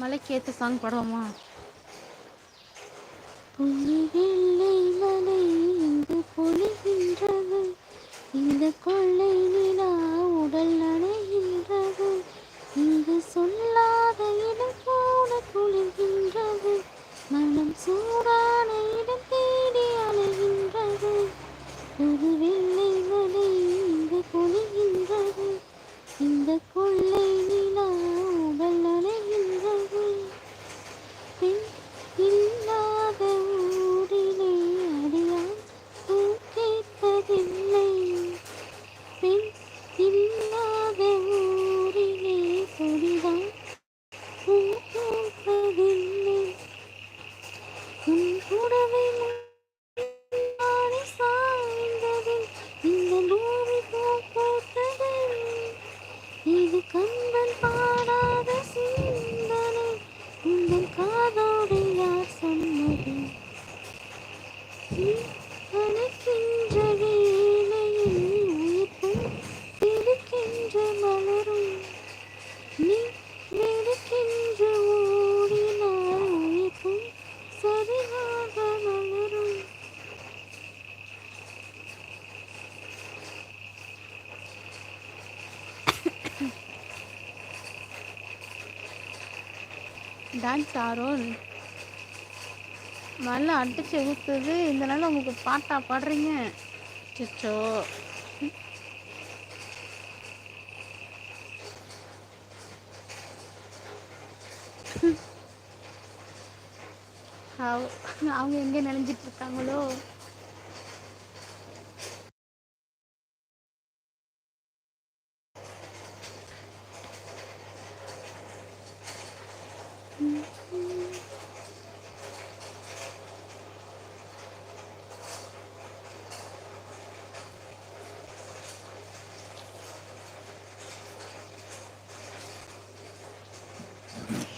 மலைக்கேற்ற song பாடுவோமா? பொன்னி வெள்ளை மலை இங்கு பொழிகின்றது, இந்த கொள்ளை நிலா உடல் நனைகின்றது, இங்கு சொல்லாத இடம் கூட குளிர்கின்றது, மனம் சூடான இடம் தேடி அலைகின்றது. ஒரு வெள்ளை மலை இங்கு பொழிகின்றது, இந்த கொள்ளை நிலா உடல் நனைகின்றது. பெண் இல்லாத ஊரிலே அடியான் பூ கேட்பதில்லை, பெண் இல்லாத ஊரிலே கொடிதான் பூ பூப்பதில்லை. உன் புடவை முன்னாடி சாய்ந்ததில் இந்த பூமி பூ பூத்தது, இது கண்கள் பாடாத சிந்தனை, உங்கள் காதோடு யார் சொன்னது? நீ அணைக்கின்ற வேளையில் உயிர்ப்பும் பிடிக்கின்ற மலரும், நீ வெடிக்கின்ற ஓடினால் உயிர்ப்பும் சரியாக மலரும். டான்ஸ் ஆரோன் மழை அடிச்சு ஊற்றுது. இந்த நாள் உங்களுக்கு பாட்டா பாடுறீங்க? சிச்சோ. அவங்க எங்கே நினைஞ்சிட்டு இருக்காங்களோ?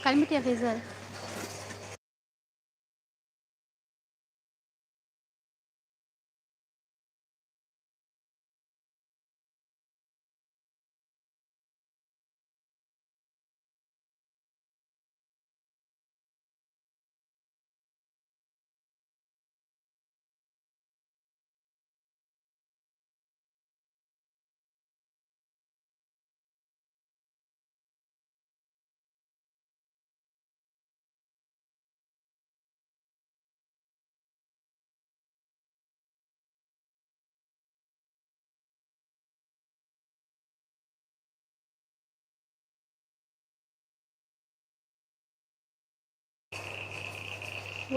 கிளம்பிட்டியா ஃபேசர்?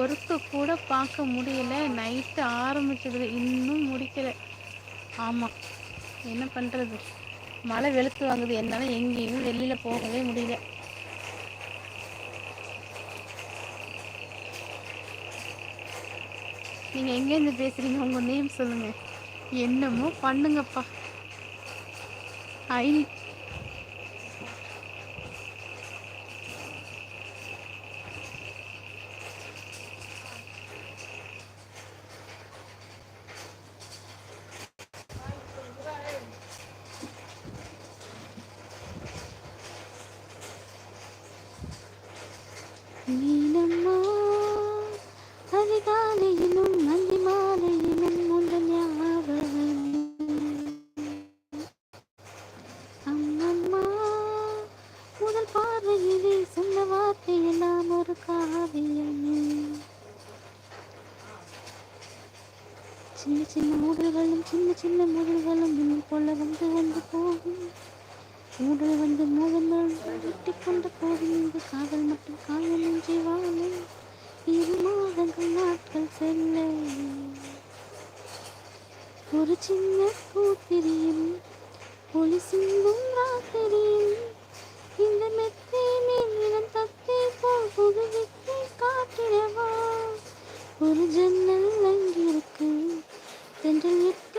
ஒர்க்கு கூட பார்க்க முடியல. நைட்டு ஆரம்பிச்சது இன்னும் முடிக்கல. ஆமாம், என்ன பண்ணுறது? மழை வெளுத்து வாங்குது. என்னால் எங்கேயும் வெளியில் போகவே முடியல. நீங்கள் எங்கேருந்து பேசுகிறீங்க? உங்கள் நேம் சொல்லுங்கள். என்னமோ பண்ணுங்கப்பா. ஐ நீனம்மா அதிகாலையிலும் நந்தி மாலையிலும் உங்கள் ஞாபகம், அம்மம்மா முதல் பார்வையிலே சொன்ன வார்த்தையெல்லாம் ஒரு காவியமே. சின்ன சின்ன மூடல்களும் சின்ன சின்ன முதல்களும் இன்னும் போல வந்து வந்து போகும், மூடல் வந்து மோதல் வெட்டி கொண்ட போதும், இங்கு காதல் மட்டும் காயமின்றி வாழும். 2 மாதங்கள் நாட்கள் செல்ல ஒரு சின்ன பூத்திரியும் ஒளி சிந்தும் ராத்திரியும், இந்த மெத்தை மேல் இனம் தத்தை போல் புதுவித்தை காட்டிடவா. ஒரு ஜன்னல் அங்கிருக்கு, தென்றல்